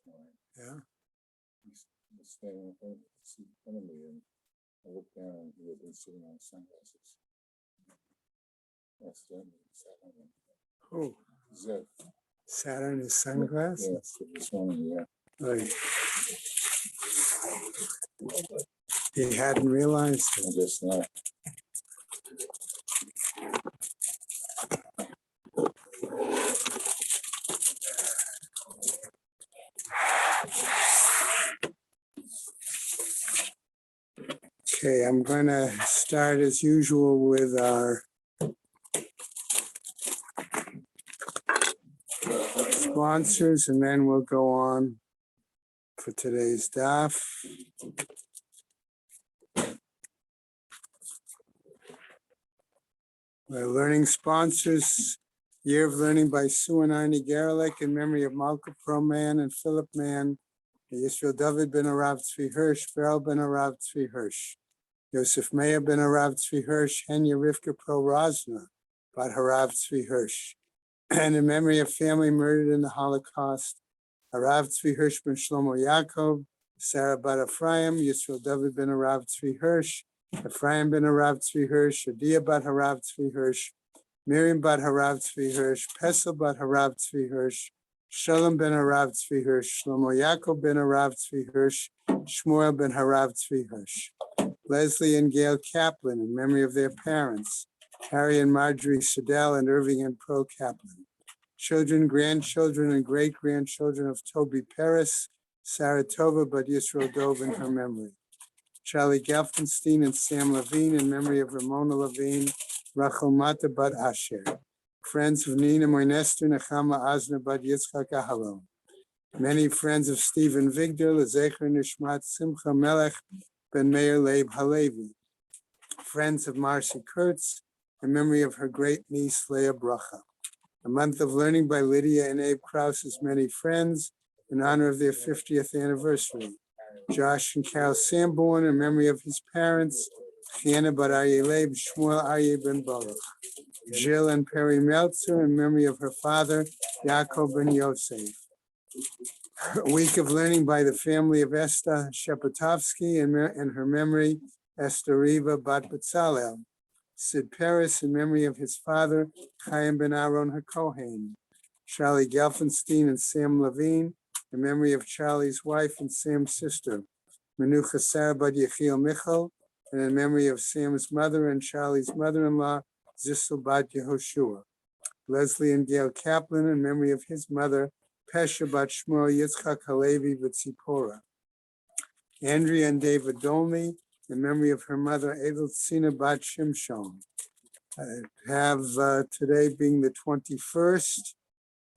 Yeah. He's standing in front of me, and I looked down, and he had been sitting on sunglasses. Accidentally sat on them. Oh, Zev. sat on his sunglasses? Yes, this morning, yeah. Like, he hadn't realized I it. guess not. Okay, I'm going to start as usual with our sponsors, and then we'll go on for today's daf. We're learning sponsors, Year of Learning by Sue and Arnie Garelick in memory of Malka Proman and Philip Mann, Yisrael David ben Arav Tzvi Hirsch, Beryl ben Arav Tzvi Hirsch, Yosef Meir ben Arav Tzvi Hirsch, Henya Rivka Pro Rosna, bat Harav Tzvi Hirsch, and in memory of family murdered in the Holocaust, Harav Tzvi Hirsch ben Shlomo Yaakov, Sarah bat Ephraim, Yisrael David ben Arav Tzvi Hirsch, Ephraim ben Harav Tzvi Hirsch, Adia bat Harav Tzvi Hirsch, Miriam bat Harav Tzvi Hirsch, Pesel bat Harav Tzvi Hirsch, Shalom ben Harav Tzvi Hirsch, Shlomo Yaakov ben Harav Tzvi Hirsch, Shmuel ben Harav Tzvi Hirsch. Leslie and Gail Kaplan in memory of their parents, Harry and Marjorie Siddell and Irving and Pro Kaplan. Children, grandchildren, and great-grandchildren of Toby Paris, Sarah Tova bat Yisrael Dov in her memory. Charlie Gelfenstein and Sam Levine in memory of Ramona Levine, Rachel Mata bat Asher. Friends of Nina Moinester, Nechama Azna bat Yitzchak Ahalon. Many friends of Stephen Vigdor, Lezecher Nishmat Simcha Melech ben Meir Leib Halevi. Friends of Marcy Kurtz in memory of her great niece Leah Bracha. A month of learning by Lydia and Abe Krause's many friends in honor of their 50th anniversary. Josh and Carol Sanborn in memory of his parents, Chiana bat Aryeh Leib, Shmuel Aryeh ben Baruch. Jill and Perry Meltzer in memory of her father, Yaakov ben Yosef. A week of learning by the family of Esther Shepatovsky in her memory, Esther Riva bat Betzalel. Sid Paris in memory of his father, Chaim ben Aaron HaKohen. Charlie Gelfenstein and Sam Levine in memory of Charlie's wife and Sam's sister, Menucha Sarah bat Yechiel Michal, and in memory of Sam's mother and Charlie's mother-in-law, Zissel bat Yehoshua. Leslie and Gail Kaplan in memory of his mother, Pesha bat Shmuel Yitzchak Halevi V'Tzipora. Andrea and David Dolney in memory of her mother, Edeltzina bat Shimshon. Have today being the 21st,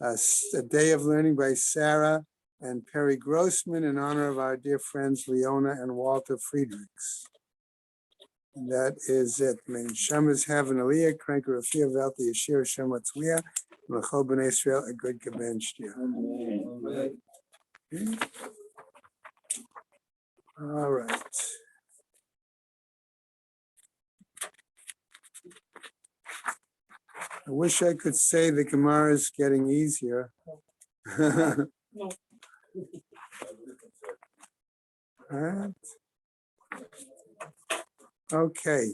a day of learning by Sarah and Perry Grossman in honor of our dear friends Leona and Walter Friedrichs. And that is it. Mein Shamas have an aliyah, Kranker Rafia Velti Yashir Shematzliah, L'chol B'nai Israel a good Kabenshtia. All right. I wish I could say the Gemara is getting easier. All right. Okay.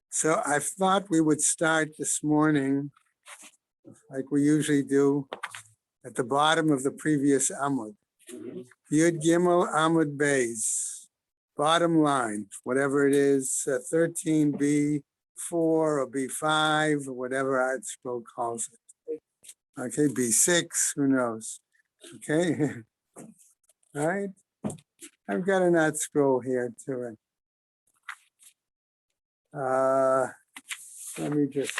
So I thought we would start this morning, like we usually do, at the bottom of the previous Amud. Yud Gimel Amud Beis. Bottom line, whatever it is, 13B4 or B5 or whatever Art Scroll calls it. Okay, B6, who knows? Okay, all right. I've got an Art Scroll here to it. Let me just.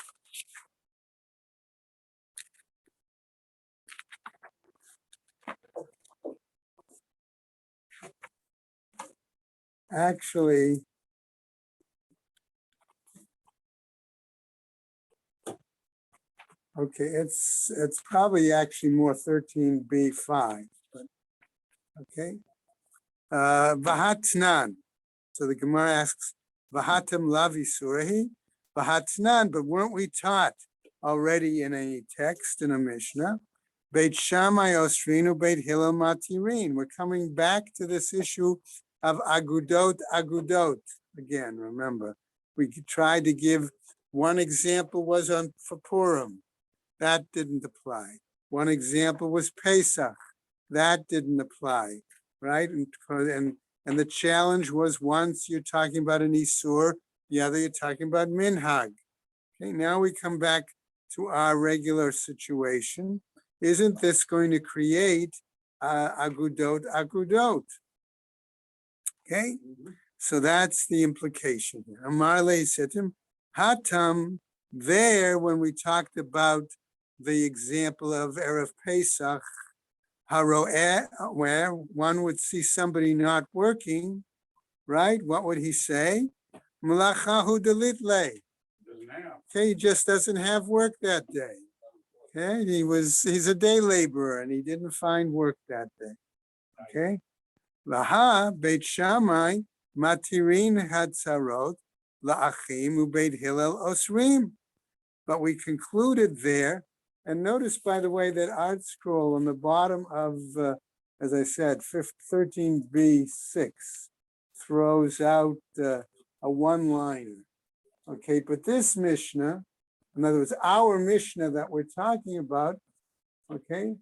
Actually, okay, it's probably actually more 13B5, but okay. Vahatnan. So the Gemara asks, Vahatam lavi surahi, Vahatnan, but weren't we taught already in a text, in a Mishnah. Beit Shammai Osrinu, Beit Hillel Matirin. We're coming back to this issue of agudot. Again, remember, we tried to give one example was on for Purim. That didn't apply. One example was Pesach. That didn't apply, right? And the challenge was once you're talking about an Isur, the other you're talking about Minhag. Okay, now we come back to our regular situation. Isn't this going to create agudot? Okay, so that's the implication here. Amar le said to him, Hatam, there when we talked about the example of Erev Pesach, Haroeh, where one would see somebody not working, right? What would he say? Malachahu delitle. Okay, he just doesn't have work that day. Okay, he's a day laborer and he didn't find work that day. Okay. Laha Beit Shammai matirin hatzarot la'achim uBeit Hillel osrim. But we concluded there, and notice, by the way, that art scroll on the bottom of, as I said, 13b6 throws out a one-liner. Okay, but this Mishnah, in other words, our Mishnah that we're talking about, okay,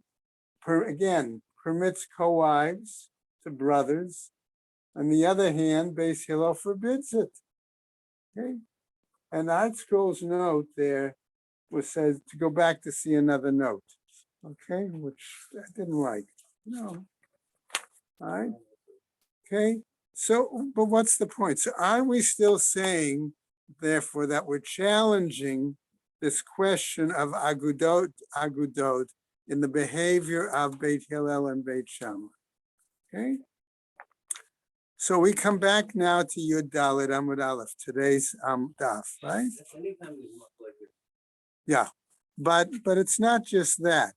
again, permits co-wives to brothers. On the other hand, Beis Hillel forbids it. Okay, and art scroll's note there was says to go back to see another note. Okay, which I didn't like. No. All right. Okay. So, but what's the point? So are we still saying, therefore, that we're challenging this question of agudot in the behavior of Beit Hillel and Beit Shammai? Okay. So we come back now to Yud Dalet Amud Aleph, today's daf, right? Yeah, but it's not just that.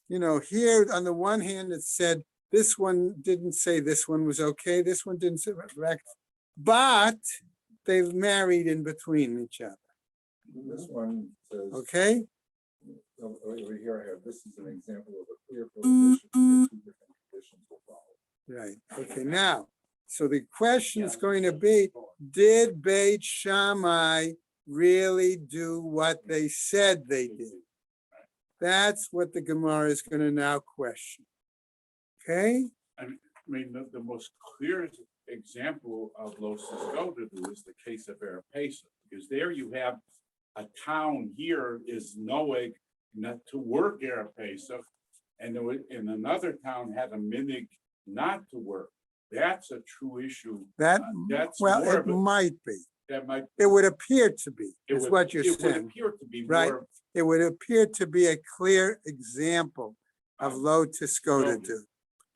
You know, here on the one hand, it said this one didn't say this one was okay, this one didn't say correct, but they've married in between each other. This one says. Okay. Over here, I have, this is an example of a clear prohibition. Here, 2 different conditions will follow. Right. Okay. Now, so the question is going to be: did Beit Shammai really do what they said they did? That's what the Gemara is going to now question. Okay? I mean, the most clear example of Lo Siskodu is the case of Arapesa, because there you have a town here is knowing not to work Arapesa, and in another town had a minig not to work. That's a true issue. That's well, it might be. It would appear to be, is what you're saying. It would appear to be right. More, it would appear to be a clear example of Lo Tiskodedu,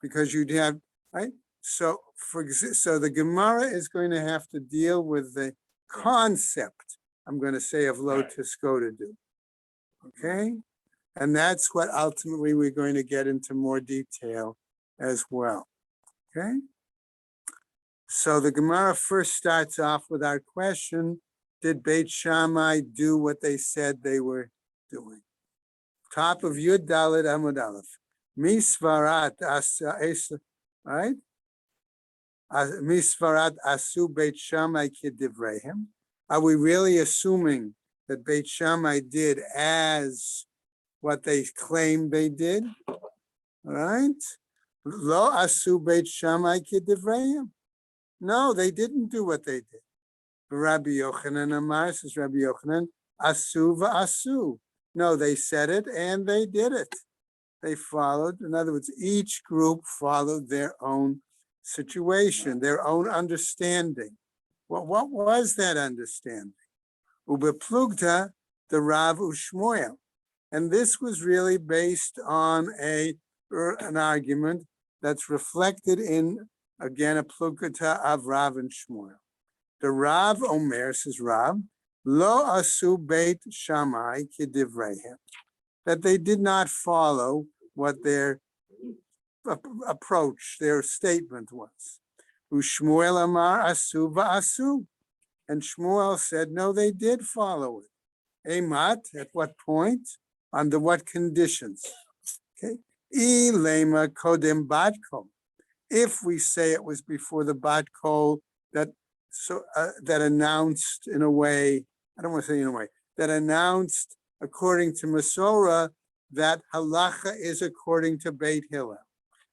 because you'd have, right? So so the Gemara is going to have to deal with the concept, I'm going to say, of Lo Tiskodedu. Okay? And that's what ultimately we're going to get into more detail as well. Okay? So the Gemara first starts off with our question: did Beit Shammai do what they said they were doing? Top of Yud Dalet Amud Aleph. Misvarat right? Misvarat asu Beit Shammai kidivrehem. Are we really assuming that Beit Shammai did as what they claimed they did? All right? Lo asu Beit Shammai kidivrehem. No, they didn't do what they did. Rabbi Yochanan Amar, says Rabbi Yochanan, asu va'asu. No, they said it and they did it. They followed. In other words, each group followed their own situation, their own understanding. Well, what was that understanding? Ubeplugta the Rav Ushmuel. And this was really based on an argument that's reflected in, again, a plugata of Rav and Shmuel. The Rav Omer, says Rav, Lo asu Beit Shammai kidivrehem, that they did not follow what their approach, their statement was. Ushmuel Amar asu va'asu. And Shmuel said, no, they did follow it. Emat, at what point? Under what conditions? Okay. Ilema kodem batko. If we say it was before the bat kol that that announced in a way, I don't want to say in a way, that announced according to Masorah that halacha is according to Beit Hillel,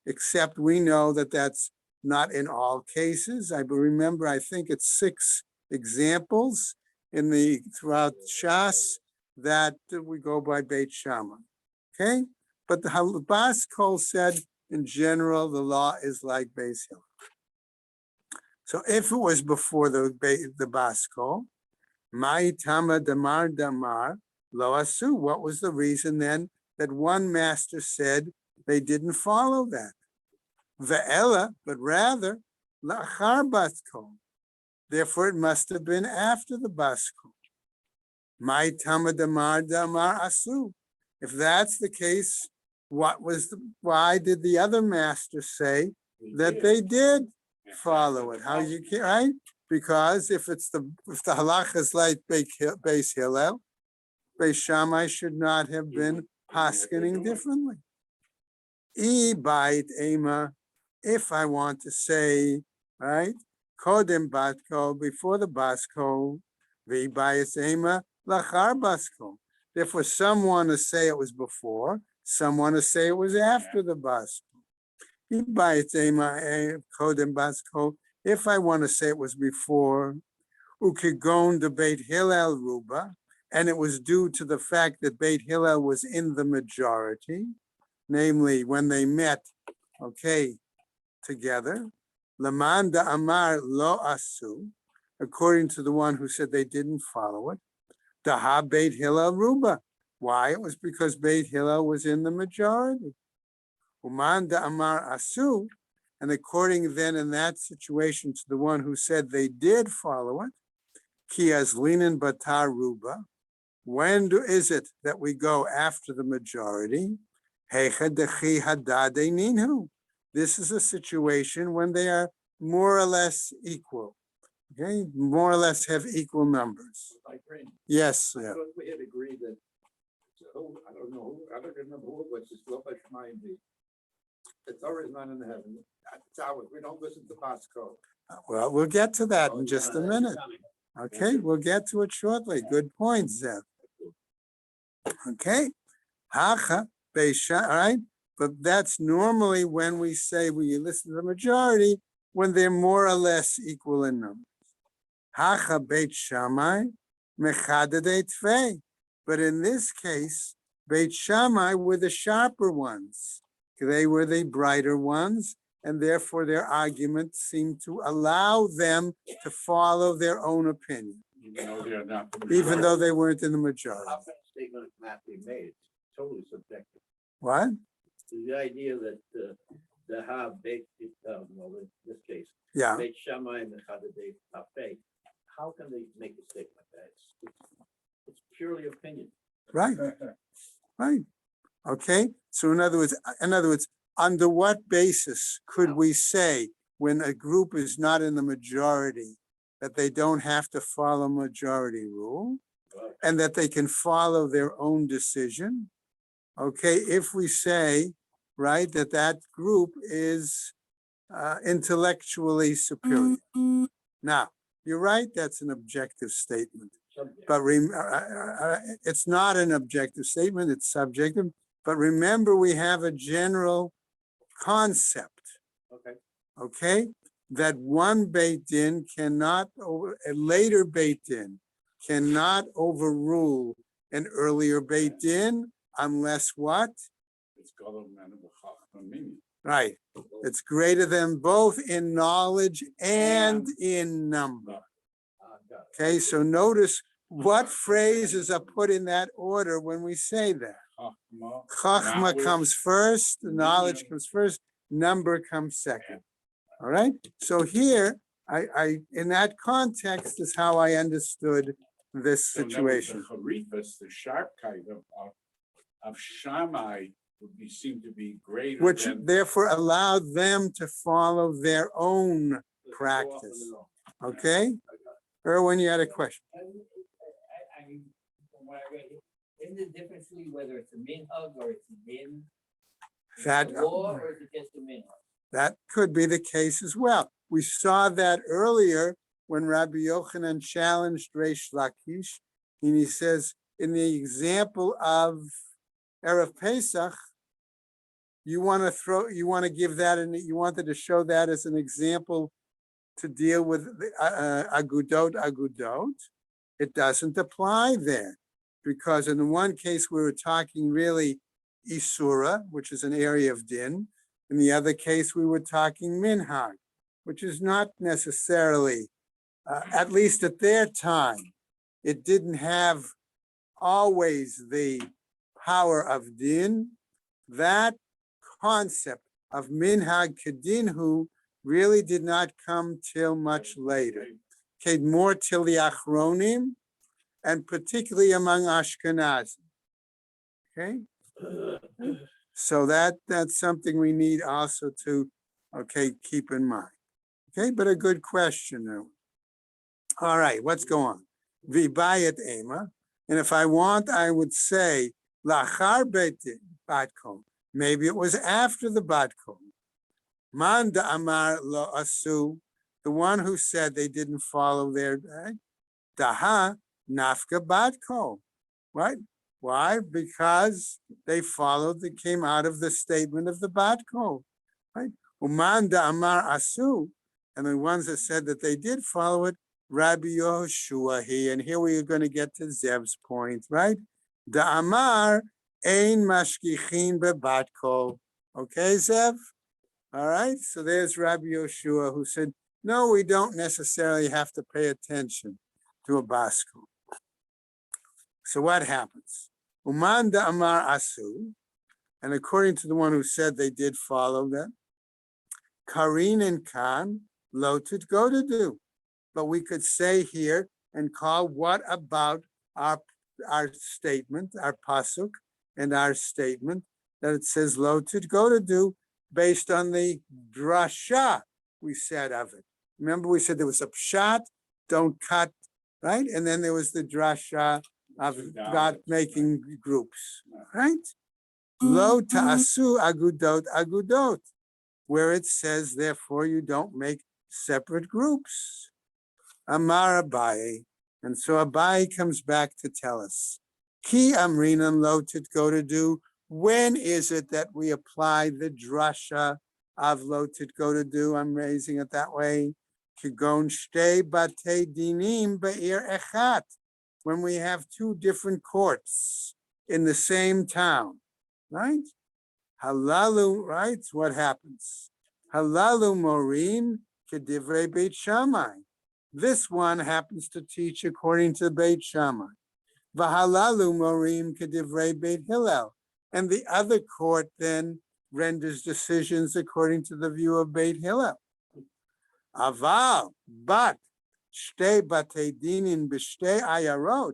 except we know that that's not in all cases. I remember, I think it's 6 examples throughout Shas that we go by Beit Shammai. Okay, but the Bas Kol said in general the law is like Beis Hillel. So if it was before the Bas Kol, Mai Tama Damar Damar Lo Asu. What was the reason then that one master said they didn't follow that? Ve'ela, but rather Lachar Bas Kol. Therefore, it must have been after the Bas Kol. Mai Tama Damar Damar Asu. If that's the case, why did the other master say that they did follow it? How you can, right? Because if the halacha is like Beis Hillel, Beis Shammai should not have been paskening differently. Bait ema, if I want to say, right, kodem batko, before the basko, bayis ema lachar basko. Therefore, some want to say it was before, some want to say it was after the basko. Bait ema kodem basko. If I want to say it was before, ukigon the Beit Hillel ruba, and it was due to the fact that Beit Hillel was in the majority, namely when they met, okay, together. Lamanda Amar lo asu, according to the one who said they didn't follow it. Daha Beit Hillel ruba. Why? It was because Beit Hillel was in the majority. Umanda Amar asu, and according then in that situation to the one who said they did follow it, ki azlinin batar ruba. When is it that we go after the majority? This is a situation when they are more or less equal. Okay, more or less have equal numbers. Yes, yeah. We had agreed that, I don't know, I don't remember who it was, just what much mind the Torah is not in the heaven. It's ours. We don't listen to Pasco. Well, we'll get to that in just a minute. Okay, we'll get to it shortly. Good point, Zev. Okay, hacha beisha, all right? But that's normally when we say we listen to the majority, when they're more or less equal in numbers. Hacha Beit Shammai mechadadei tvei. But in this case, Beit Shammai were the sharper ones. They were the brighter ones, and therefore their argument seemed to allow them to follow their own opinion, even though they weren't in the majority. How can a statement not be made? It's totally subjective. What? The idea that the Beit, well, in this case, Yeah. Beit Shammai and the Chadadei Tafei, how can they make a statement like that? It's purely opinion. Right. Right. Okay. So in other words, under what basis could we say when a group is not in the majority that they don't have to follow majority rule and that they can follow their own decision? Okay, if we say, right, that group is intellectually superior. Now, you're right, that's an objective statement. But it's not an objective statement, it's subjective. But remember, we have a general concept, okay, that one Beit Din cannot, a later Beit Din cannot overrule an earlier Beit Din unless what? Right, it's greater than both in knowledge and in number. Okay, so notice what phrases are put in that order when we say that. Chachma comes first, knowledge comes first, number comes second. All right, so here, I in that context is how I understood this situation. The sharp kind of Shammai would seem to be greater. Which than, therefore allowed them to follow their own practice. Okay? Erwin, you had a question. isn't it differently whether it's a minhag or it's a din? That, A law or is it just a minhag? that could be the case as well. We saw that earlier when Rabbi Yochanan challenged Reish Lakish, and he says, in the example of Erev Pesach, you want to give that, and you wanted to show that as an example to deal with the agudot. It doesn't apply there, because in the one case we were talking really Isura, which is an area of din. In the other case, we were talking minhag, which is not necessarily, at least at their time, it didn't have always the power of din. That concept of minhag kedinhu really did not come till much later. Came more till the Achronim, and particularly among Ashkenazim. Okay? So that's something we need also to, keep in mind. Okay, but a good question now. All right, let's go on. V'bayet ema, and if I want, I would say lachar beitin batkom. Maybe it was after the batkom. Man amar lo asu, the one who said they didn't follow their daha nafka batkom, right? Why? Because they came out of the statement of the batkom, right? Uman amar asu, and the ones that said that they did follow it, Rabbi Yehoshua he, and here we are going to get to Zev's point, right? Da amar ein mashkichin bebatko. Okay, Zev? All right, so there's Rabbi Yehoshua who said, no, we don't necessarily have to pay attention to a basko. So what happens? Uman da amar asu, and according to the one who said they did follow them, Karin and Khan, loted go to do. But we could say here and call what about our statement, our pasuk, and our statement that it says loted go to do based on the drasha we said of it. Remember we said there was a pshat, don't cut, right? And then there was the drasha of God making groups, right? Lo ta'asu agudot, where it says, therefore, you don't make separate groups. Amar Abaye, and so Abaye comes back to tell us, Ki amrinan lo go to do. When is it that we apply the drasha of lo go to do? I'm raising it that way. Kigon shtei batei dinim be'ir echat. When we have two different courts in the same town, right? Halalu, right? What happens? Halalu morin kedivrei Beit Shammai. This one happens to teach according to Beit Shammai. V'halalu morim kedivrei Beit Hillel. And the other court then renders decisions according to the view of Beit Hillel. Aval, but shtei batei dinin b'shtei ayarot,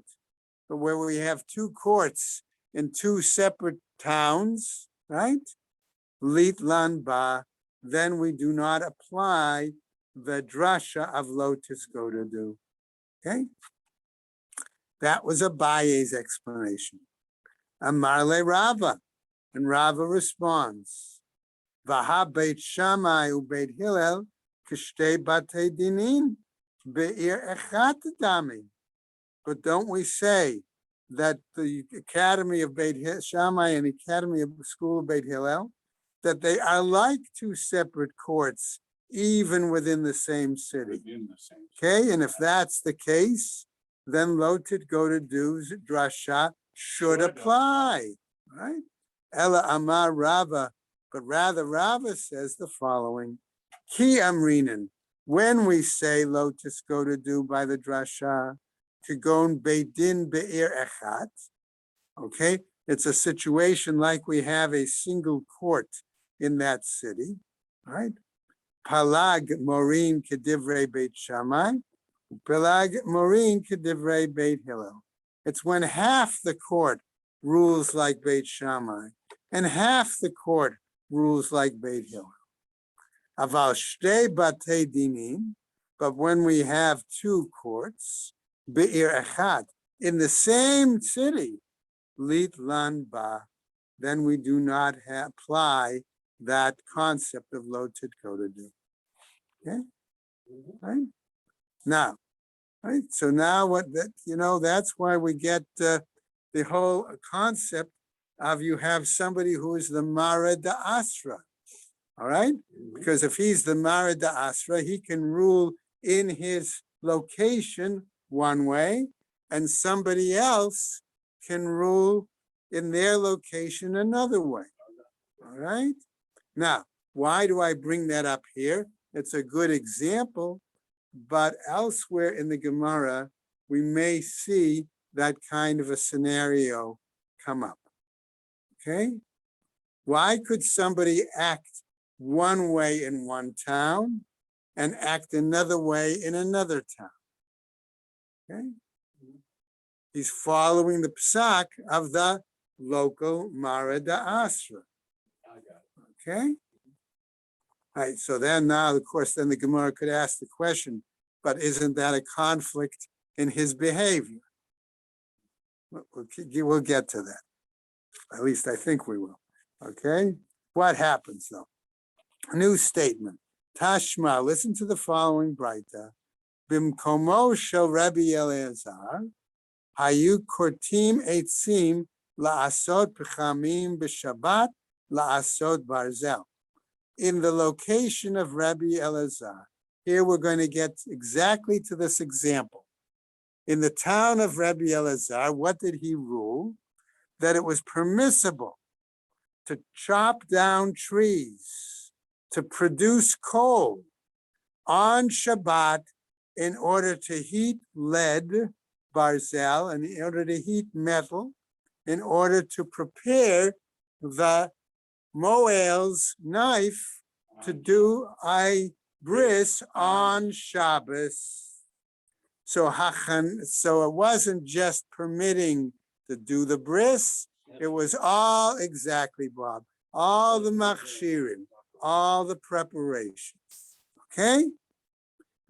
but where we have two courts in two separate towns, right? Litlan ba, then we do not apply the drasha of lotus go to do. Okay? That was Abaye's explanation. Amarle Rava, and Rava responds, Vaha Beit Shammai u Beit Hillel kishtei batei dinin be'ir echat dami. But don't we say that the Academy of Beit Shammai and the Academy of the School of Beit Hillel, that they are like two separate courts, even within the same city? Okay, and if that's the case, then loted go to do's drasha should apply, right? Ella Amar Rava, but rather Rava says the following: Ki amrinan, when we say lotus go to do by the drasha, Kagon Beit Din Be'ir Echat, okay, it's a situation like we have a single court in that city, right? Palag Morin Kedivrei Beit Shammai, Palag Morin Kedivrei Beit Hillel. It's when half the court rules like Beit Shammai and half the court rules like Beit Hillel. Aval Shtei Batei Dinim, but when we have two courts, Be'ir Echad, in the same city, litlan ba, then we do not apply that concept of lo titko to do. Okay, right? Now, right? So now what that, that's why we get the whole concept of you have somebody who is the Mara da Asra. All right? Because if he's the Mara da Asra, he can rule in his location one way, and somebody else can rule in their location another way. All right? Now, why do I bring that up here? It's a good example, but elsewhere in the Gemara, we may see that kind of a scenario come up. Okay? Why could somebody act one way in one town and act another way in another town? Okay? He's following the psak of the local Mara da Asra. Okay? All right, so then now, of course, then the Gemara could ask the question, but isn't that a conflict in his behavior? We'll get to that. At least I think we will. Okay? What happens though? A new statement. Tashma, listen to the following braita. Bimkomo shel Rabbi Eliezer, hayu kortim eitzim la'asot pechamim b'Shabbat la'asot barzel. In the location of Rabbi Elazar. Here we're going to get exactly to this example. In the town of Rabbi Elazar, what did he rule? That it was permissible to chop down trees, to produce coal on Shabbat in order to heat lead, barzel, and in order to heat metal, in order to prepare the Moel's knife to do a bris on Shabbos. So it wasn't just permitting to do the bris, it was all exactly, Bob, all the machshirim, all the preparations. Okay?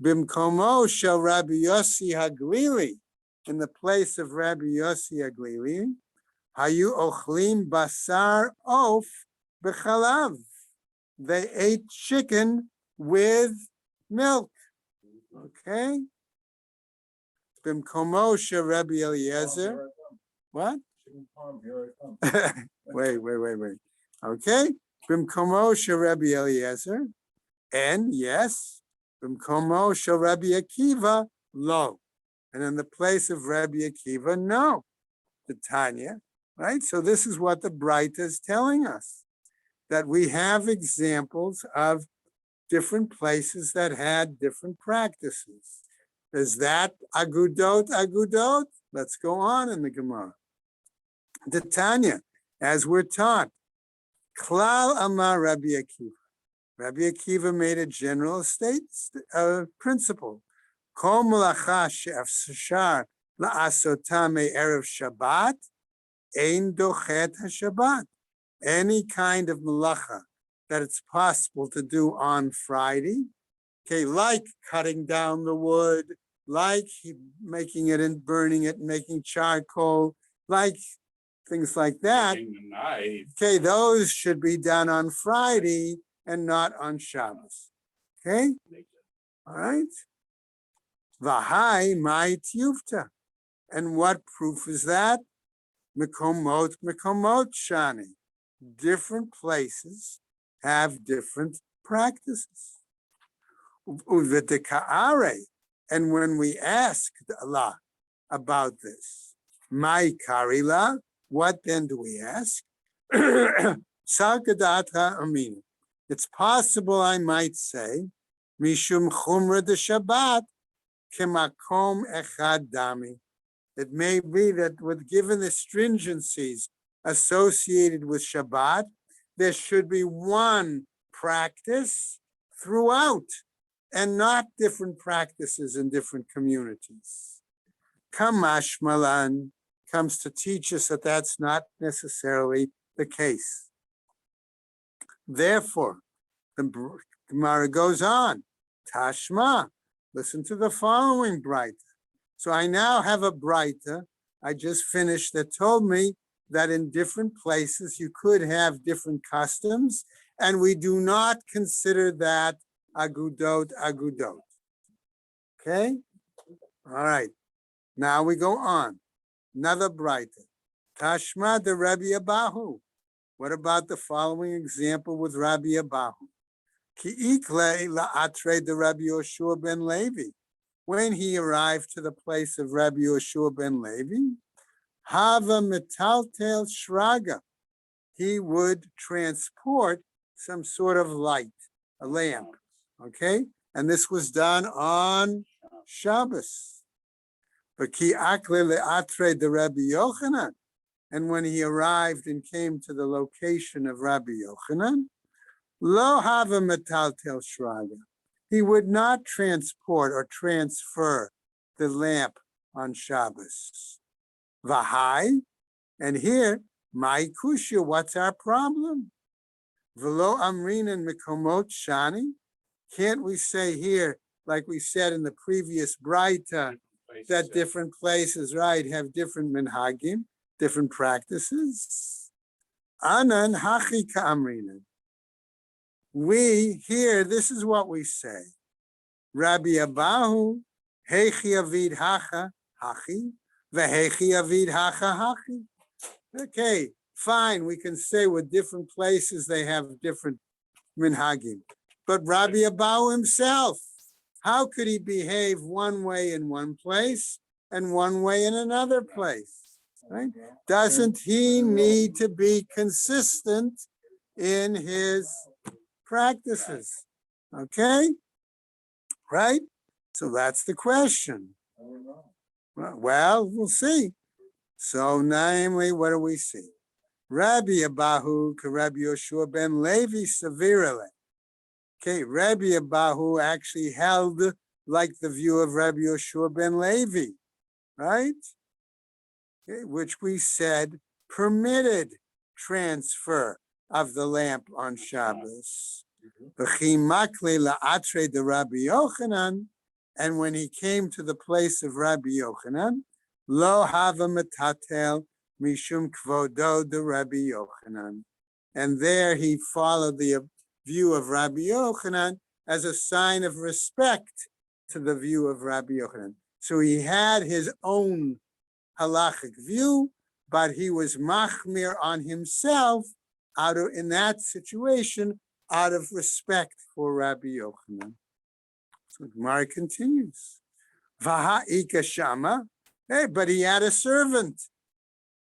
Bimkomo shel Rabbi Yossi Haglili, in the place of Rabbi Yossi Haglili, hayu ochlim basar of b'chalav. They ate chicken with milk. Okay? Bimkomo shel Rabbi Eliezer. What? Wait. Okay? Bimkomo shel Rabbi Eliezer. And yes, Bimkomo shel Rabbi Akiva, lo. And in the place of Rabbi Akiva, no. The Tanya. Right? So this is what the Braita is telling us. That we have examples of different places that had different practices. Is that agudot? Let's go on in the Gemara. The Tanya, as we're taught, klal amar Rabbi Akiva. Rabbi Akiva made a general principle. Kol malacha she'afshar la'asota me'erev Shabbat ein dochet haShabbat. Any kind of malacha that it's possible to do on Friday, okay, like cutting down the wood, like making it and burning it, and making charcoal, like things like that. Okay, those should be done on Friday and not on Shabbos. Okay, all right. V'hai ma'it yufta, and what proof is that? Mekomot shani. Different places have different practices. And when we ask Allah about this, my karila, what then do we ask? It's possible I might say, Mishum chumra de Shabbat, kemakom echad dami. It may be that given the stringencies associated with Shabbat, there should be one practice throughout and not different practices in different communities. Kamash Malan comes to teach us that that's not necessarily the case. Therefore, the Gemara goes on, Tashma, listen to the following Braita. So I now have a Braita I just finished that told me that in different places you could have different customs, and we do not consider that agudot. Okay? All right. Now we go on. Another brighter. Tashma de Rabbi Abahu. What about the following example with Rabbi Abahu? Ki ikle la'atre de Rabbi Yoshua ben Levi. When he arrived to the place of Rabbi Yoshua ben Levi, Hava metaltel shraga. He would transport some sort of light, a lamp. Okay? And this was done on Shabbos. But ki akle le'atre de Rabbi Yochanan. And when he arrived and came to the location of Rabbi Yochanan, lo hava metaltel shraga. He would not transport or transfer the lamp on Shabbos. Vahai, and here, my kushya, what's our problem? Velo amrin and mikomot shani. Can't we say here, like we said in the previous Braita, that different places, right, have different minhagim, different practices? Anan hachi ka'amrinan. We here, this is what we say. Rabbi Abahu, hechi avid hacha hachi, vehechi avid hacha hachi. Okay, fine, we can say with different places they have different minhagim. But Rabbi Abahu himself, how could he behave one way in one place and one way in another place? Right? Doesn't he need to be consistent in his practices? Okay? Right? So that's the question. Well, we'll see. So, namely, what do we see? Rabbi Abahu, Rabbi Yoshua ben Levi, severely. Okay, Rabbi Abahu actually held like the view of Rabbi Yoshua ben Levi, right? Okay, which we said permitted transfer of the lamp on Shabbos. De Rabbi Yochanan, and when he came to the place of Rabbi Yochanan, lo hava metatel mishum kvodo de Rabbi Yochanan, and there he followed the view of Rabbi Yochanan as a sign of respect to the view of Rabbi Yochanan. So he had his own halachic view, but he was machmir on himself in that situation out of respect for Rabbi Yochanan. So Gemara continues. Vaha'ika shama. Hey, but he had a servant.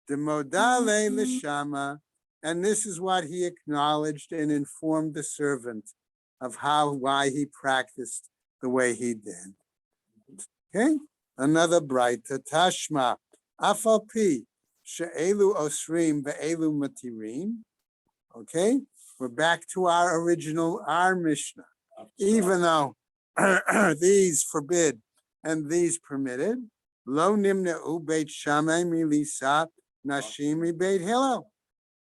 The modale l'shama. And this is what he acknowledged and informed the servant of why he practiced the way he did. Okay? Another brighter tashma. Afal pi she'elu osrim ve'elu matirim. Okay? We're back to our Mishnah. Even though these forbid and these permitted, lo nimna'u beit Shammai milisa nashim mi beit Hillel,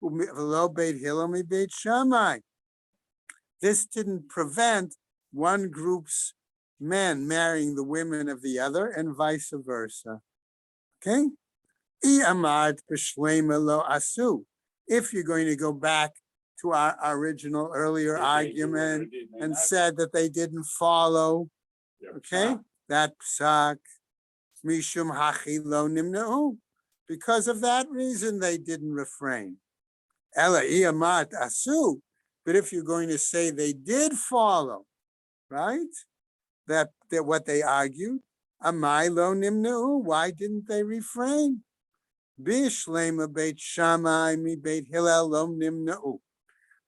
lo beit Hillel mi beit Shammai. This didn't prevent one group's men marrying the women of the other and vice versa. Okay? I amart b'shlema lo asu. If you're going to go back to our original earlier argument and said that they didn't follow, okay, that psak, mishum hachi lo nimna'u. Because of that reason, they didn't refrain. Ela iamat asu. But if you're going to say they did follow, right, that what they argued, amai lo nimna'u, why didn't they refrain? Bishlema beit Shammai mi beit Hillel lo nimna'u.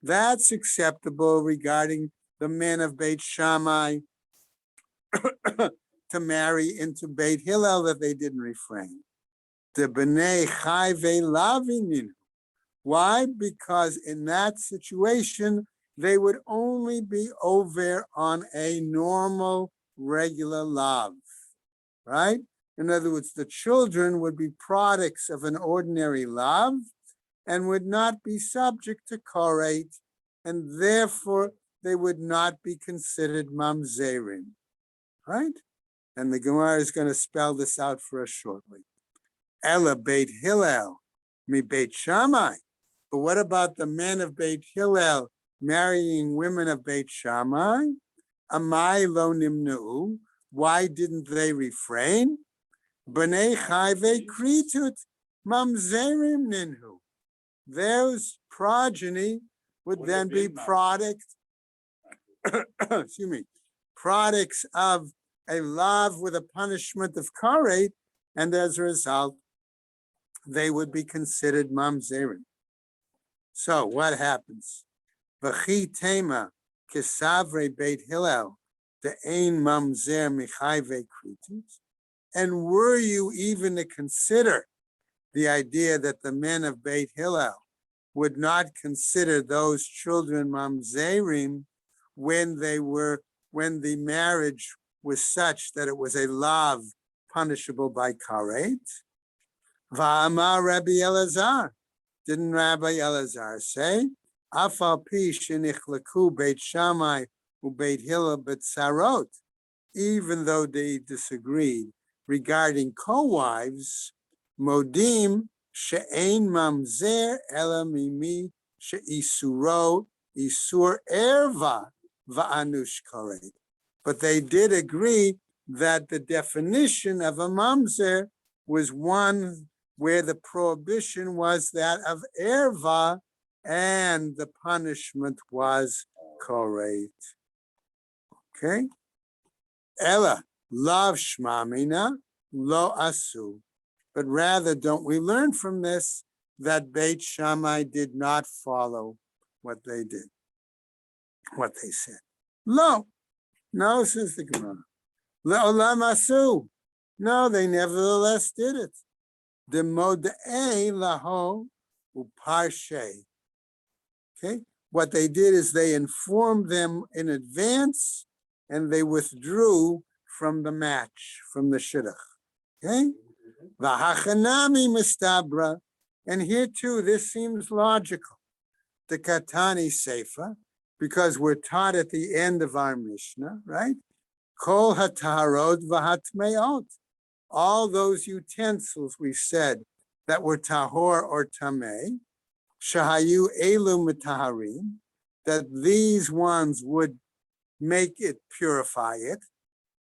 That's acceptable regarding the men of Beit Shammai to marry into Beit Hillel, that they didn't refrain. The b'nei chai ve'lavinin. Why? Because in that situation, they would only be over on a normal, regular love, right? In other words, the children would be products of an ordinary love and would not be subject to korate, and therefore they would not be considered mamzerim, right? And the Gemara is going to spell this out for us shortly. Ela Beit Hillel mi Beit Shammai. But what about the men of Beit Hillel marrying women of Beit Shammai? Amai lo nimnu. Why didn't they refrain? B'nei chayve kritut mamzerim ninhu. Those progeny would Would then have be been products, excuse me, products of a love with a punishment of karet, and as a result, they would be considered mamzerim. So what happens? V'chi tema kesavre Beit Hillel the ein mamzer michayve kritut. And were you even to consider the idea that the men of Beit Hillel would not consider those children mamzerim when the marriage was such that it was a lav punishable by karet? Va'amar Rabbi Elazar. Didn't Rabbi Elazar say, Afal pi shenichlaku Beit Shammai uBeit Hillel b'tzarot, even though they disagreed regarding co-wives, modim she'ein mamzer ela mimi she'isuro isur erva va'anush karet. But they did agree that the definition of a mamzer was one where the prohibition was that of erva and the punishment was karet. Okay? Ella, love shmamina, lo asu. But rather, don't we learn from this that Beit Shammai did not follow what they did, what they said? Lo, no, says the Gemara. Le'olam asu. No, they nevertheless did it. The mod'e laho uparshe. Okay, what they did is they informed them in advance and they withdrew from the match, from the shidduch. Okay? V'hachanami mistabra. And here too, this seems logical. The Katani Seifa, because we're taught at the end of our Mishnah, right? Kol hataharot v'hatmeot. All those utensils we said that were tahor or tameh, shahayu elu mitaharim, that these ones would make it, purify it,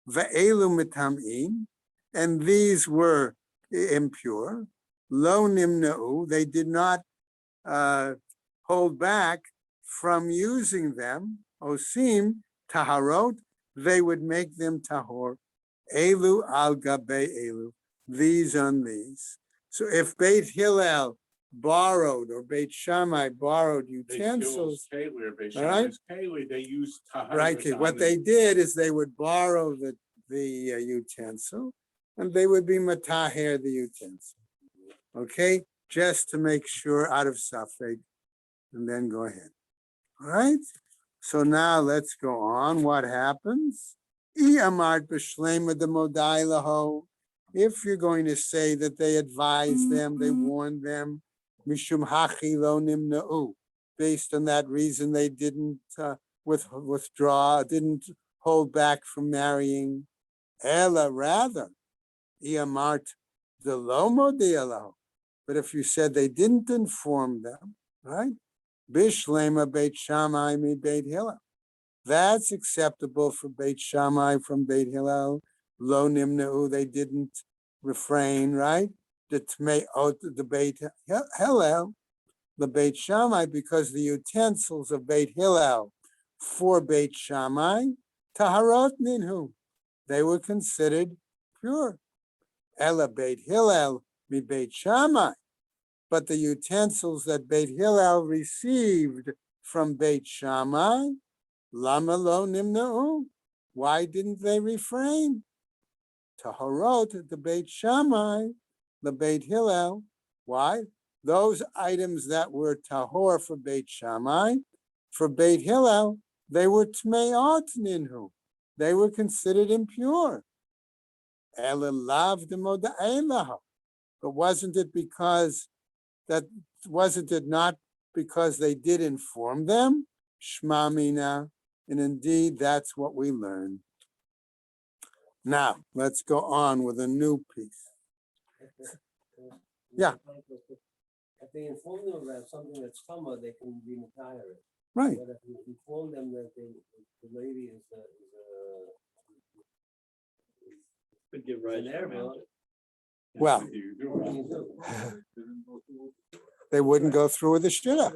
ve'elu mitam'im, and these were impure, lo nimna'u, they did not hold back from using them, osim taharot, they would make them tahor, elu al gabe elu, these on these. So if Beit Hillel borrowed or Beit Shammai borrowed utensils, They all right? they used tahar. Right, okay. What they did is they would borrow the utensil and they would be mataher the utensil. Okay, just to make sure out of safek, and then go ahead. All right. So now let's go on. What happens? If you're going to say that they advised them, they warned them, mishum hachi lo nimna'u, based on that reason they didn't withdraw, didn't hold back from marrying. Ella, rather, iamart delomo dialo. But if you said they didn't inform them, right? Bishlema Beit Shammai mi Beit Hillel. That's acceptable for Beit Shammai from Beit Hillel. Lo nimna'u, they didn't refrain, right? The tmeot, the Beit Hillel, the Beit Shammai, because the utensils of Beit Hillel for Beit Shammai, taharot ninhu, they were considered pure. Ela Beit Hillel mi Beit Shammai, but the utensils that Beit Hillel received from Beit Shammai, lama lo nimna'u, why didn't they refrain? Taharot, the Beit Shammai, the Beit Hillel, why? Those items that were tahor for Beit Shammai, for Beit Hillel, they were tmeot ninhu. They were considered impure. Ela lav demoda'elaha. But wasn't it not because they did inform them? Shmamina. And indeed, that's what we learned. Now, let's go on with a new piece. Yeah. if they inform them about something that's summer, they can be retired. Right. But if you inform them that the lady is Could give an error, Well, what do you do? they wouldn't go through with the shidduch.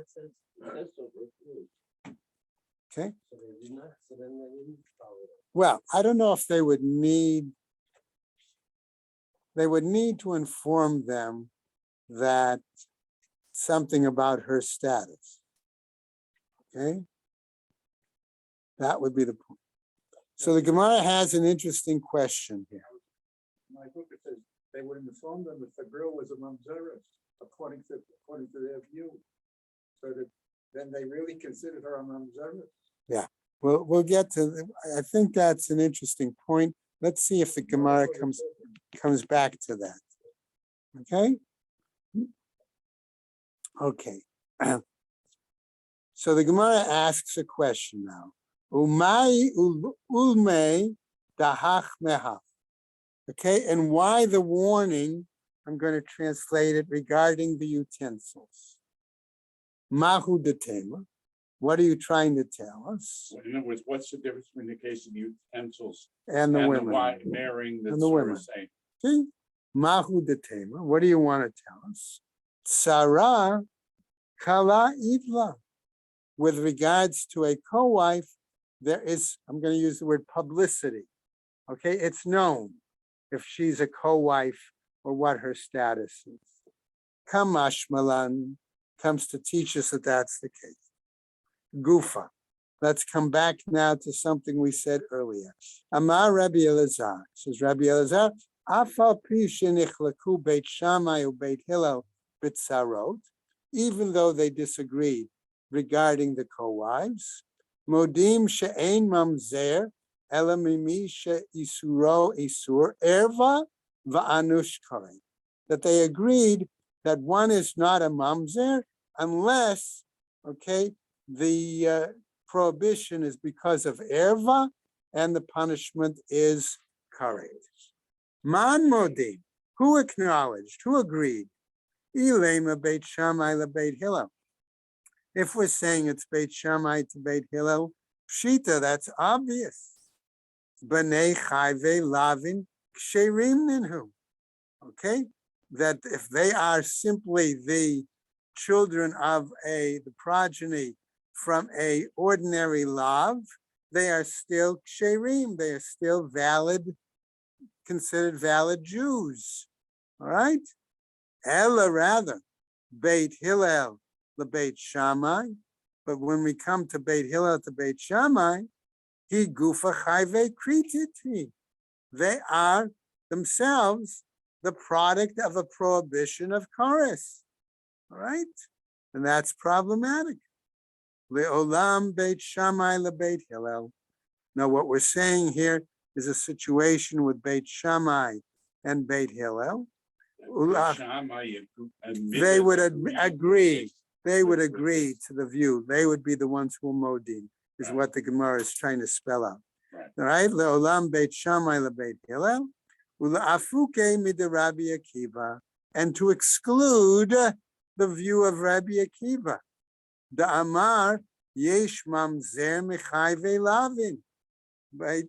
Okay. So they did not, so then they didn't follow it. Well, I don't know if they would need to inform them that something about her status. Okay? That would be the point. So the Gemara has an interesting question here. My book, it says they would inform them if the girl was a mamzeres, according to their view. So that then they really considered her a mamzeres. We'll get to, I think that's an interesting point. Let's see if the Gemara comes back to that. Okay? Okay. So the Gemara asks a question now. Umay ulmei dahach mehach. Okay, and why the warning? I'm going to translate it regarding the utensils. Mahu detema. What are you trying to tell us? In other words, what's the difference between the case of utensils And the women. marrying that And the Sarah women. is saying? Okay. Mahu detema. What do you want to tell us? Sarah kala idla. With regards to a co-wife, there is, I'm going to use the word publicity. Okay, it's known if she's a co-wife or what her status is. Kamash Malan comes to teach us that that's the case. Gufa. Let's come back now to something we said earlier. Amar Rabbi Elazar, says Rabbi Elazar, Afal pi shenichlaku Beit Shammai u Beit Hillel b'tzarot, even though they disagreed regarding the co-wives, modim she'ein mamzer ela mimi she'isuro isur erva va'anush kare, that they agreed that one is not a mamzer unless, okay, the prohibition is because of erva and the punishment is karet. Man modim, who acknowledged, who agreed? Ilema Beit Shammai la Beit Hillel. If we're saying it's Beit Shammai to Beit Hillel, pshita, that's obvious. B'nei chayve lavin ksherim ninhu. Okay, that if they are simply the children of the progeny from a ordinary lav, they are still ksherim, they are still valid, considered valid Jews. All right? Ella rather, Beit Hillel, the Beit Shammai, but when we come to Beit Hillel to Beit Shammai, he gufa chayve krititi. They are themselves the product of a prohibition of chorus. All right? And that's problematic. Le'olam Beit Shammai leBeit Hillel. Now, what we're saying here is a situation with Beit Shammai and Beit Hillel. They would agree. They would agree to the view. They would be the ones who are modim, is what the Gemara is trying to spell out. All right? Le'olam Beit Shammai leBeit Hillel. Ula'afuke mid Rabbi Akiva. And to exclude the view of Rabbi Akiva. The Amar yesh mamzer mechayve lavin. Right?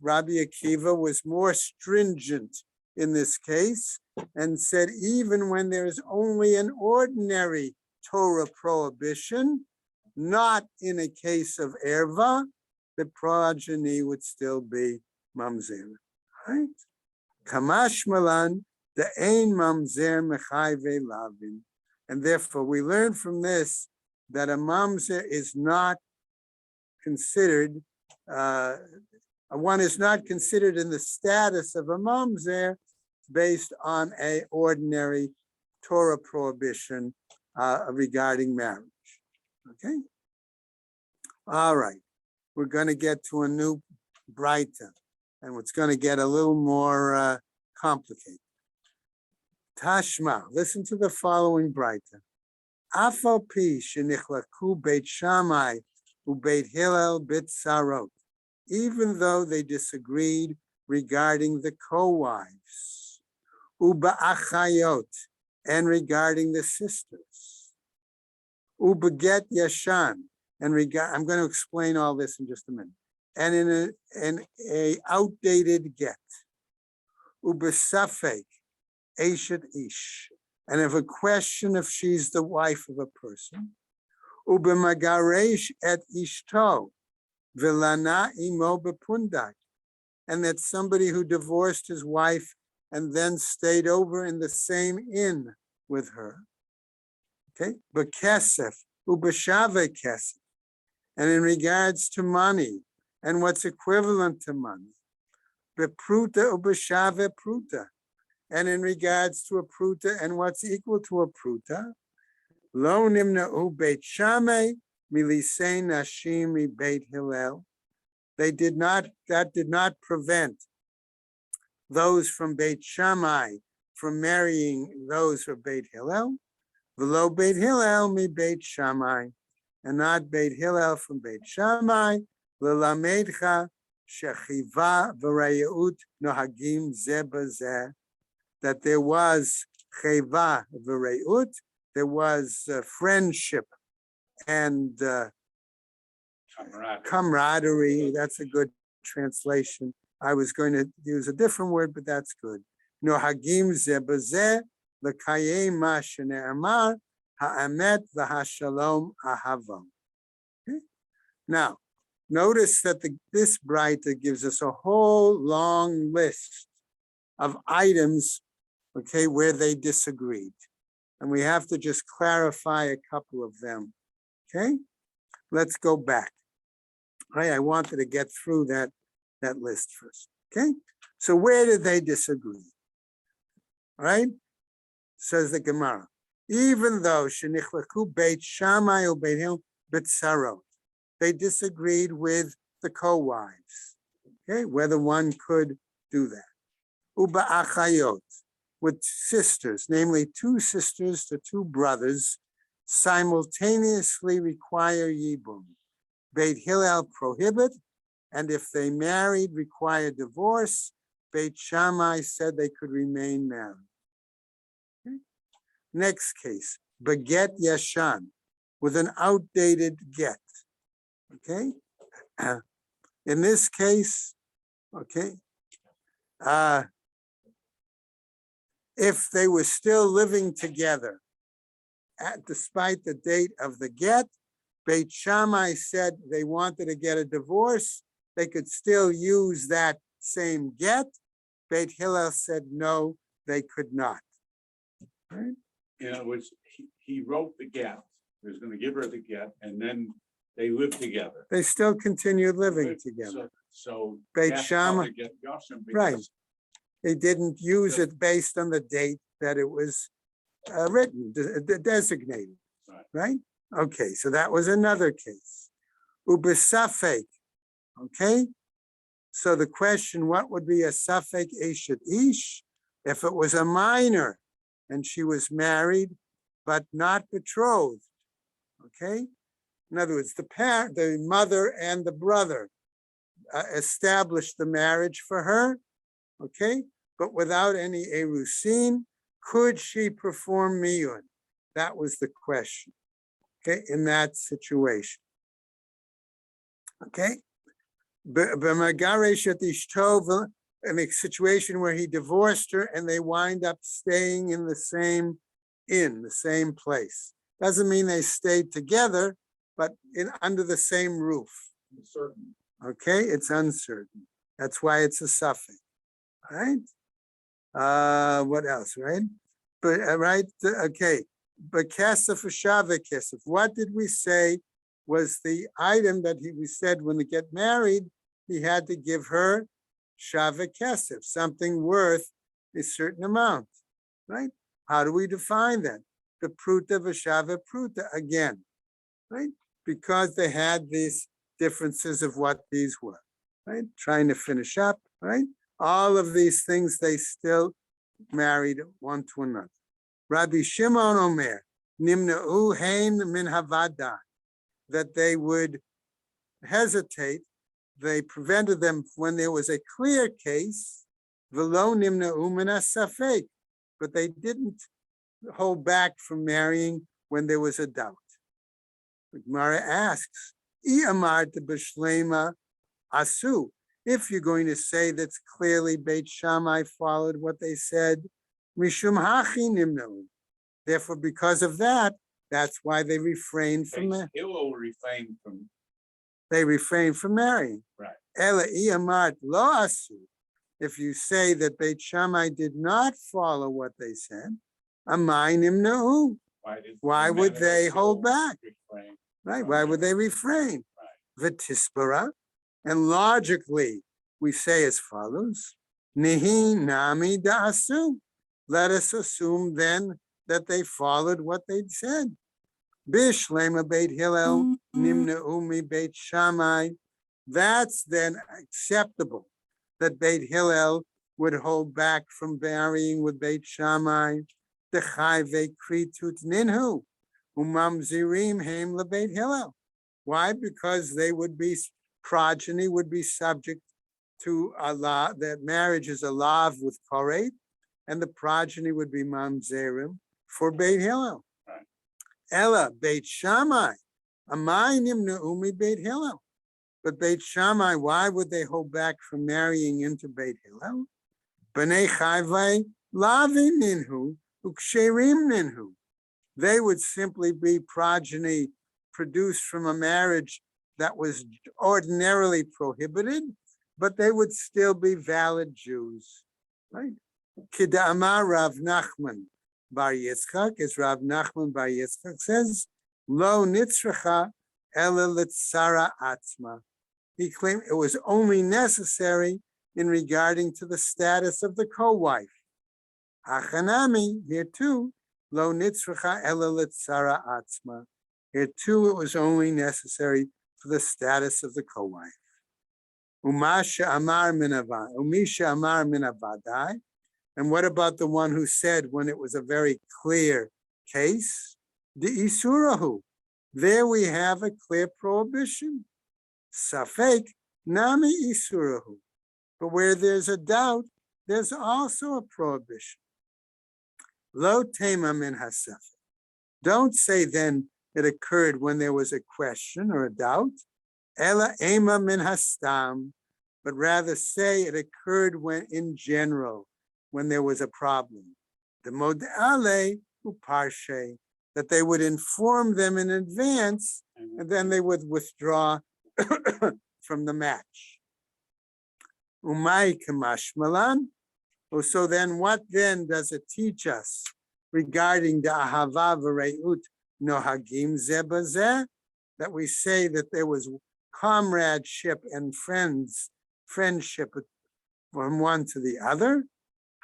Rabbi Akiva was more stringent in this case and said even when there is only an ordinary Torah prohibition, not in a case of erva, the progeny would still be mamzer. Right? Kamash malan the ein mamzer mechayve lavin. And therefore we learn from this that a mamzer is not considered, one is not considered in the status of a mamzer based on a ordinary Torah prohibition regarding marriage. Okay? All right. We're going to get to a new Braita, and it's going to get a little more complicated. Tashma, listen to the following Braita. Afal pi shenichlaku Beit Shammai u Beit Hillel b'tzarot, even though they disagreed regarding the co-wives, uba'achayot, and regarding the sisters. Ubeget yashan, and I'm going to explain all this in just a minute. And in a outdated get. Ubesafek, eshet ish, and if a question if she's the wife of a person. Ubemagaresh et ishto, vilana imo bepundak, and that somebody who divorced his wife and then stayed over in the same inn with her. Okay, bekesef, ubeshave kesef, and in regards to money and what's equivalent to money, bepruta ubeshave pruta, and in regards to a pruta and what's equal to a pruta, lo nimna'u beit Shammai milisei nashim mi beit Hillel. That did not prevent those from Beit Shammai from marrying those of Beit Hillel. V'lo Beit Hillel mi Beit Shammai, and not Beit Hillel from Beit Shammai. L'lamedcha shechiva v'rayut nohagim ze b'zeh, that there was chiva v'rayut, there was friendship and camaraderie. That's a good translation. I was going to use a different word, but that's good. Nohagim ze b'zeh l'kayem ma shene'amar ha'amet v'hashalom ahava. Now, notice that this Braita gives us a whole long list of items, okay, where they disagreed. And we have to just clarify a couple of them, okay? Let's go back. Right, I wanted to get through that list first, okay? So where did they disagree? All right, says the Gemara. Even though shenichlaku Beit Shammai or Beit Hillel b'tzarot, they disagreed with the co-wives, okay, whether one could do that. Uba achayot, with sisters, namely 2 sisters to 2 brothers, simultaneously require yibum. Beit Hillel prohibit, and if they married, require divorce. Beit Shammai said they could remain married. Okay. Next case, beget yashan, with an outdated get. Okay. In this case, okay, if they were still living together, despite the date of the get, Beit Shammai said they wanted to get a divorce. They could still use that same get. Beit Hillel said no, they could not. Right? In other words, he wrote the get. He was going to give her the get, and then they lived together. They still continued living together. So Beit that's how Shammai, they get Yosem, right. because They didn't use it based on the date that it was written, designated, right? Okay, so that was another case. Ubesafek, okay? So the question, what would be a safek eshet ish? If it was a minor and she was married but not betrothed, okay? In other words, the mother and the brother established the marriage for her, okay? But without any erusin, could she perform miyun? That was the question, okay, in that situation. Okay? In a situation where he divorced her and they wind up staying in the same inn, the same place. Doesn't mean they stayed together, but under the same roof. Certain. Okay, it's uncertain. That's why it's a suffix. All right. What else, right? But right, okay. But kesef shava kesef. What did we say was the item that we said when they get married, he had to give her shava kesef, something worth a certain amount, right? How do we define that? The pruta v'shava pruta again, right? Because they had these differences of what these were, right? Trying to finish up, right? All of these things, they still married one to another. Rabbi Shimon Omer, nimna'u hein min havada, that they would hesitate. They prevented them when there was a clear case, v'lo nimna'u min hasafek, but they didn't hold back from marrying when there was a doubt. The Gemara asks, "I amarta b'shlema asu." If you're going to say that's clearly Beit Shammai followed what they said, mishum hachi nimnu. Therefore, because of that, that's why they refrained from Beis Hillel refrained from, marrying. right, Ela iyamart lo asu. If you say that Beit Shammai did not follow what they said, amai nimnu. Why would they hold back? refrain? Right? Why would they refrain? V'tispara. And logically, we say as follows: Nihi nami da'asu. Let us assume then that they followed what they'd said. Bishlema Beit Hillel nimna'u mi Beit Shammai. That's then acceptable that Beit Hillel would hold back from marrying with Beit Shammai. Dechai ve'kritut ninhu umamzirim heim leBeit Hillel. Why? Because they would be progeny would be subject to Allah. That marriage is a lav with koret, and the progeny would be mamzerim for Beit Hillel. Right. Ella Beit Shammai, amai nimna'u mi Beit Hillel. But Beit Shammai, why would they hold back from marrying into Beit Hillel? B'nei chayvai lavi ninhu uksherim ninhu. They would simply be progeny produced from a marriage that was ordinarily prohibited, but they would still be valid Jews, right? Kida'amar Rav Nachman Bar Yitzchak, as Rav Nachman Bar Yitzchak says, Lo nitzracha ela litzara atzma. He claimed it was only necessary in regarding to the status of the co-wife. Hachanami, here too, Lo nitzracha ela litzara atzma. Here too, it was only necessary for the status of the co-wife. Umisha amar minavadai. And what about the one who said when it was a very clear case? The isurahu. There we have a clear prohibition. Safek nami isurahu. But where there's a doubt, there's also a prohibition. Lo tema min hasafek. Don't say then it occurred when there was a question or a doubt. Ela ema min hastam. But rather say it occurred when in general, when there was a problem. The modale uparshe, that they would inform them in advance, and then they would withdraw from the match. Umay kamashmalan. So then what then does it teach us regarding the ahava v'reut nohagim zebazeh? That we say that there was comradeship and friendship from one to the other.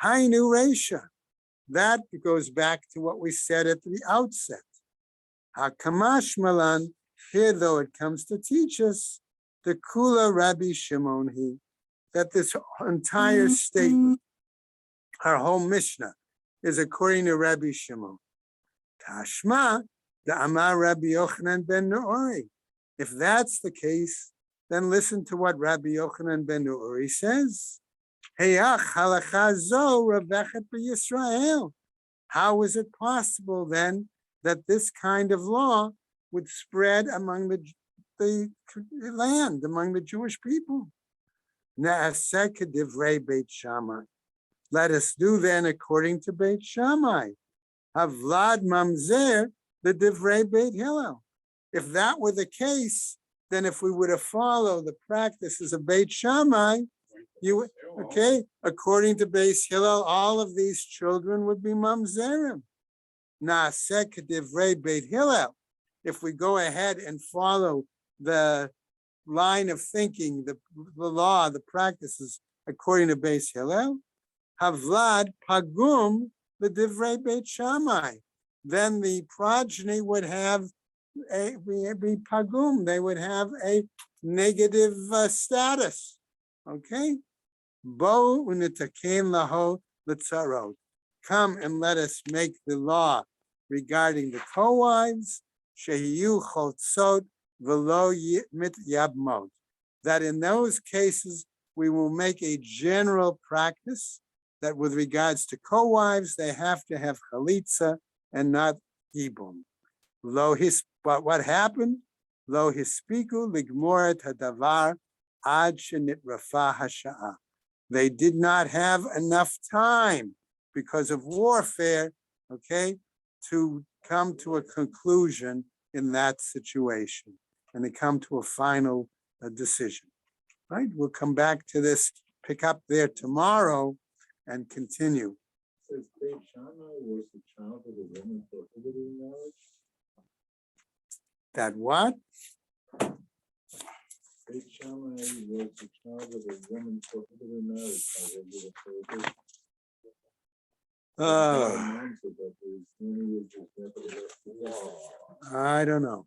Hainu Reisha. That goes back to what we said at the outset. Hakamash Malan, here though it comes to teach us, the Kula Rabbi Shimon that this entire statement, our whole Mishnah, is according to Rabbi Shimon. Tashma, the Amar Rabbi Yochanan ben Neori. If that's the case, then listen to what Rabbi Yochanan ben Neori says. How is it possible then that this kind of law would spread among the land, among the Jewish people? Let us do then according to Beit Shammai. Havlad mamzer the divrei Beit Hillel. If that were the case, then if we were to follow the practices of Beit Shammai, according to Beis Hillel, all of these children would be mamzerim. Naaseh k'divrei Beit Hillel. If we go ahead and follow the line of thinking, the law, the practices according to Beis Hillel, havlad pagum the divrei Beit Shammai. Then the progeny would have be pagum. They would have a negative status. Okay. Bo unitaken laho l'tzarot. Come and let us make the law regarding the co-wives. Shehiyu chotzot v'lo mit yabmot. That in those cases we will make a general practice that with regards to co-wives they have to have chalitza and not Ibum. But what happened? Lo hispiku ligmor et hadavar ad shenitrafa hasha'a. They did not have enough time because of warfare, okay, to come to a conclusion in that situation, and they come to a final decision, right? We'll come back to this, pick up there tomorrow and continue. Says Beit Shammai was the child of a woman prohibited in marriage. That what? Beit Shammai was the child of a woman prohibited in marriage by regular prohibition. Mom said that his lineage is definitely left to law. I don't know.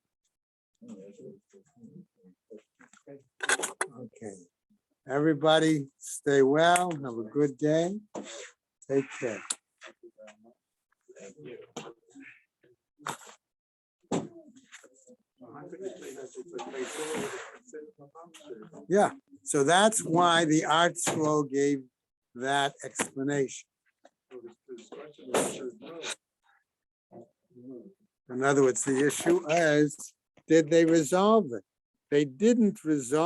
Okay. Everybody stay well. Have a good day. Take care. Yeah, so that's why the art scroll gave that explanation. In other words, the issue is, did they resolve it? They didn't resolve